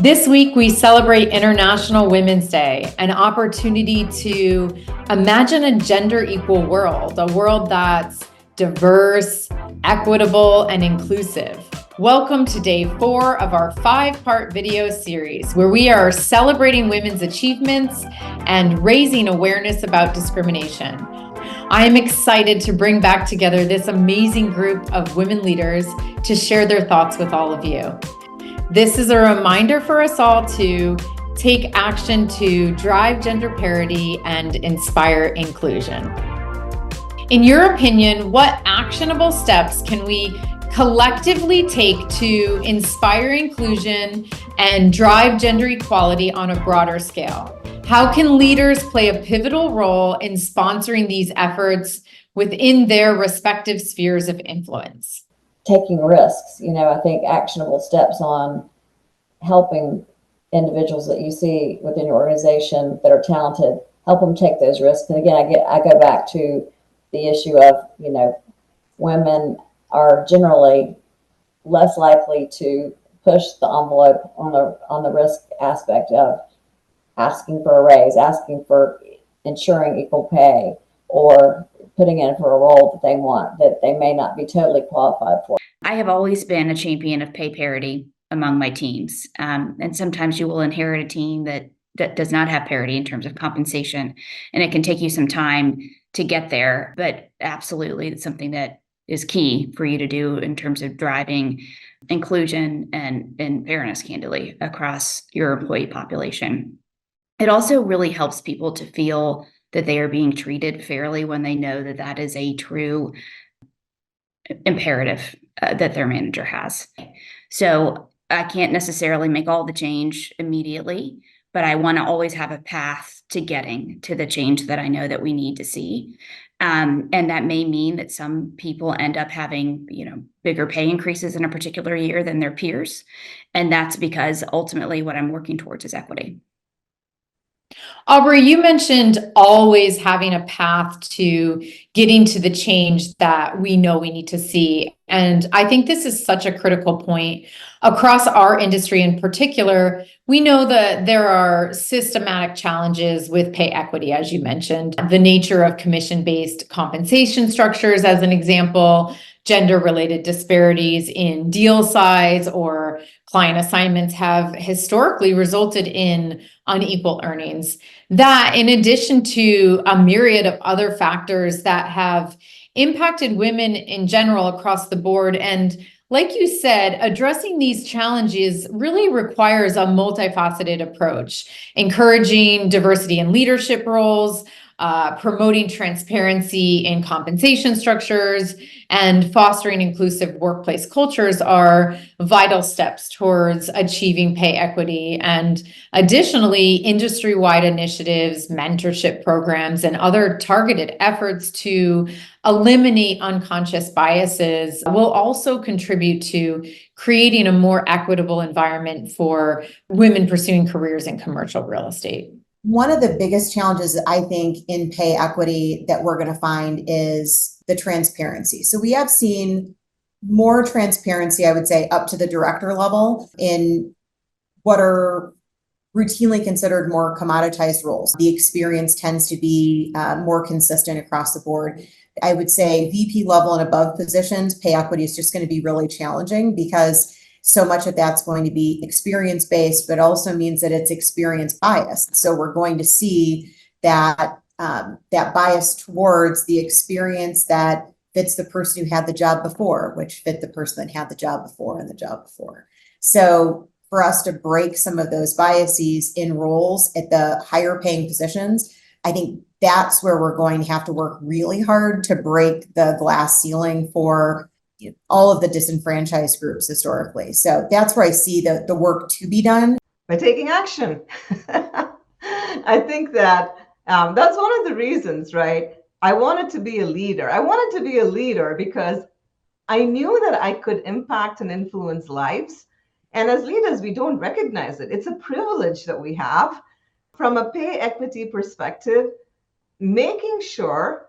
This week, we celebrate International Women's Day, an opportunity to imagine a gender equal world, a world that's diverse, equitable, and inclusive. Welcome to day 4 of our 5-part video series, where we are celebrating women's achievements and raising awareness about discrimination. I am excited to bring back together this amazing group of women leaders to share their thoughts with all of you. This is a reminder for us all to take action to drive gender parity and inspire inclusion. In your opinion, what actionable steps can we collectively take to inspire inclusion and drive gender equality on a broader scale? How can leaders play a pivotal role in sponsoring these efforts within their respective spheres of influence? Taking risks, I think actionable steps on helping individuals that you see within your organization that are talented, help them take those risks. And again, I go back to the issue of, women are generally less likely to push the envelope on the risk aspect of asking for a raise, asking for ensuring equal pay, or putting in for a role that they want that they may not be totally qualified for. I have always been a champion of pay parity among my teams. And sometimes you will inherit a team that does not have parity in terms of compensation, and it can take you some time to get there. But absolutely, it's something that is key for you to do in terms of driving inclusion and fairness, candidly, across your employee population. It also really helps people to feel that they are being treated fairly when they know that that is a true imperative that their manager has. So I can't necessarily make all the change immediately, but I want to always have a path to getting to the change that I know that we need to see. And that may mean that some people end up having, bigger pay increases in a particular year than their peers. And that's because ultimately what I'm working towards is equity. Aubrey, you mentioned always having a path to getting to the change that we know we need to see. And I think this is such a critical point across our industry in particular. We know that there are systematic challenges with pay equity, as you mentioned, the nature of commission-based compensation structures, as an example, gender-related disparities in deal size or client assignments have historically resulted in unequal earnings. That, in addition to a myriad of other factors that have impacted women in general across the board. And like you said, addressing these challenges really requires a multifaceted approach, encouraging diversity in leadership roles, promoting transparency in compensation structures, and fostering inclusive workplace cultures are vital steps towards achieving pay equity. And additionally, industry-wide initiatives, mentorship programs, and other targeted efforts to eliminate unconscious biases will also contribute to creating a more equitable environment for women pursuing careers in commercial real estate. One of the biggest challenges, I think, in pay equity that we're going to find is the transparency. So we have seen more transparency, I would say, up to the director level in what are routinely considered more commoditized roles. The experience tends to be more consistent across the board. I would say VP level and above positions, pay equity is just going to be really challenging because so much of that's going to be experience-based, but also means that it's experience-biased. So we're going to see that that bias towards the experience that fits the person who had the job before, which fit the person that had the job before and the job before. So for us to break some of those biases in roles at the higher paying positions, I think that's where we're going to have to work really hard to break the glass ceiling for all of the disenfranchised groups historically. So that's where I see the work to be done. By taking action. I think that that's one of the reasons, right? I wanted to be a leader. I wanted to be a leader because I knew that I could impact and influence lives. And as leaders, we don't recognize it. It's a privilege that we have. From a pay equity perspective, making sure,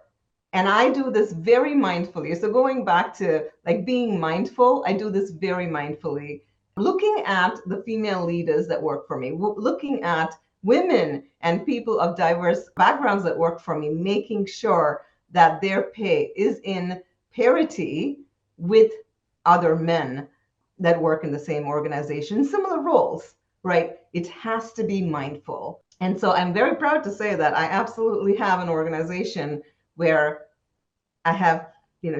and I do this very mindfully. So going back to like being mindful, I do this very mindfully. looking at the female leaders that work for me, looking at women and people of diverse backgrounds that work for me, making sure that their pay is in parity with other men that work in the same organization, similar roles, right? It has to be mindful. And so I'm very proud to say that I absolutely have an organization where I have,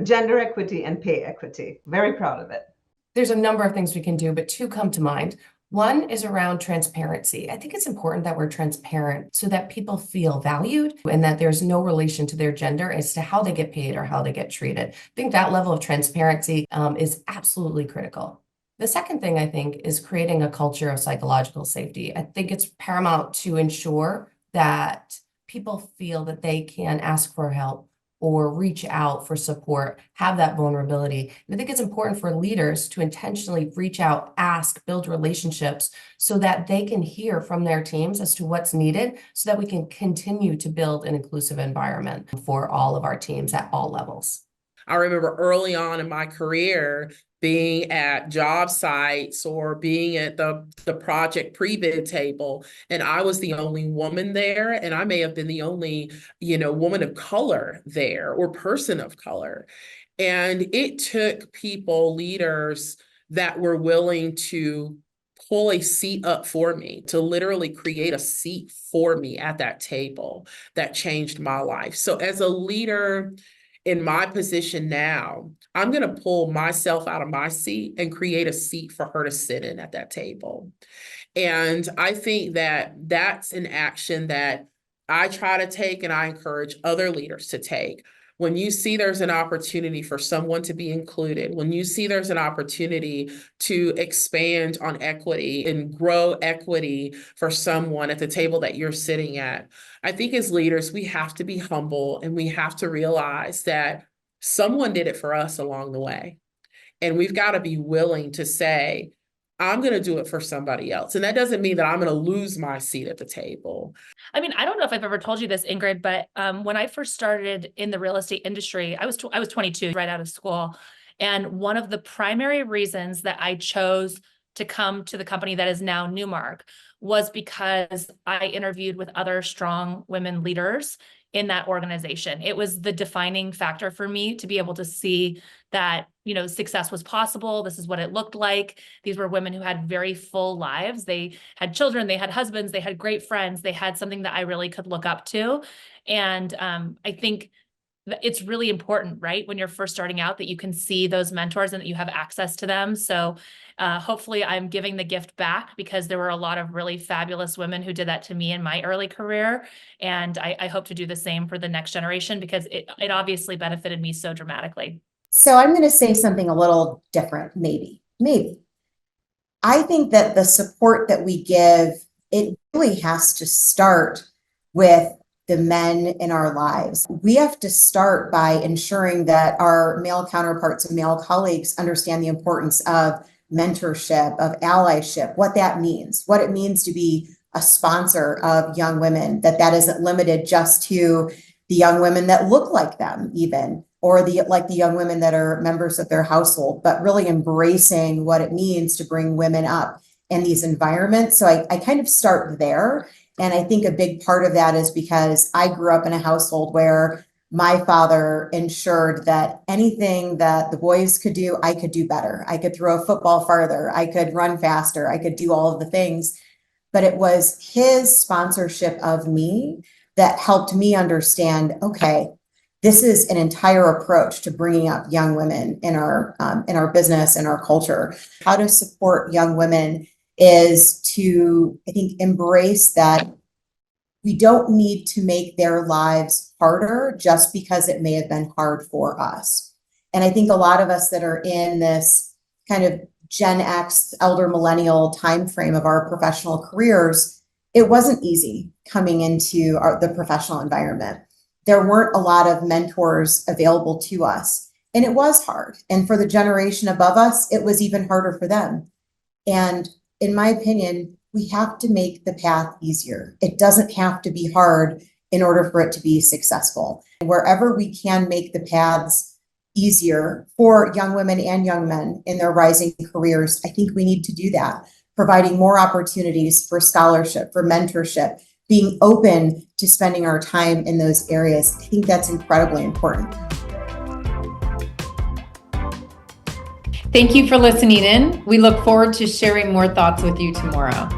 gender equity and pay equity. Very proud of it. There's a number of things we can do, but two come to mind. One is around transparency. I think it's important that we're transparent so that people feel valued and that there's no relation to their gender as to how they get paid or how they get treated. I think that level of transparency is absolutely critical. The second thing I think is creating a culture of psychological safety. I think it's paramount to ensure that people feel that they can ask for help or reach out for support, have that vulnerability. And I think it's important for leaders to intentionally reach out, ask, build relationships so that they can hear from their teams as to what's needed so that we can continue to build an inclusive environment for all of our teams at all levels. I remember early on in my career being at job sites or being at the project pre-bid table, and I was the only woman there, and I may have been the only, woman of color there or person of color. And it took people, leaders that were willing to pull a seat up for me, to literally create a seat for me at that table that changed my life. So as a leader, in my position now, I'm going to pull myself out of my seat and create a seat for her to sit in at that table. And I think that that's an action that I try to take and I encourage other leaders to take. When you see there's an opportunity for someone to be included, when you see there's an opportunity to expand on equity and grow equity for someone at the table that you're sitting at, I think as leaders, we have to be humble and we have to realize that someone did it for us along the way. And we've got to be willing to say, I'm going to do it for somebody else. And that doesn't mean that I'm going to lose my seat at the table. I mean, I don't know if I've ever told you this, Ingrid, but when I first started in the real estate industry, I was 22 right out of school. And one of the primary reasons that I chose to come to the company that is now Newmark was because I interviewed with other strong women leaders in that organization. It was the defining factor for me to be able to see that, success was possible. This is what it looked like. These were women who had very full lives. They had children, they had husbands, they had great friends. They had something that I really could look up to. And I think it's really important, right? When you're first starting out, that you can see those mentors and that you have access to them. So hopefully I'm giving the gift back, because there were a lot of really fabulous women who did that to me in my early career. And I hope to do the same for the next generation, because it obviously benefited me so dramatically. So I'm going to say something a little different, maybe. I think that the support that we give, it really has to start with the men in our lives. We have to start by ensuring that our male counterparts and male colleagues understand the importance of mentorship, of allyship, what that means, what it means to be a sponsor of young women, that isn't limited just to the young women that look like them even, or the young women that are members of their household, but really embracing what it means to bring women up in these environments. So I kind of start there. And I think a big part of that is because I grew up in a household where my father ensured that anything that the boys could do, I could do better. I could throw a football farther. I could run faster. I could do all of the things. But it was his sponsorship of me that helped me understand, okay, this is an entire approach to bringing up young women in our business and our culture. How to support young women is to, I think, embrace that we don't need to make their lives harder just because it may have been hard for us. And I think a lot of us that are in this kind of Gen X, elder millennial timeframe of our professional careers, it wasn't easy coming into the professional environment. There weren't a lot of mentors available to us, and it was hard. And for the generation above us, it was even harder for them. And in my opinion, we have to make the path easier. It doesn't have to be hard in order for it to be successful. And wherever we can make the paths easier for young women and young men in their rising careers, I think we need to do that, providing more opportunities for scholarship, for mentorship, being open to spending our time in those areas. I think that's incredibly important. Thank you for listening in. We look forward to sharing more thoughts with you tomorrow.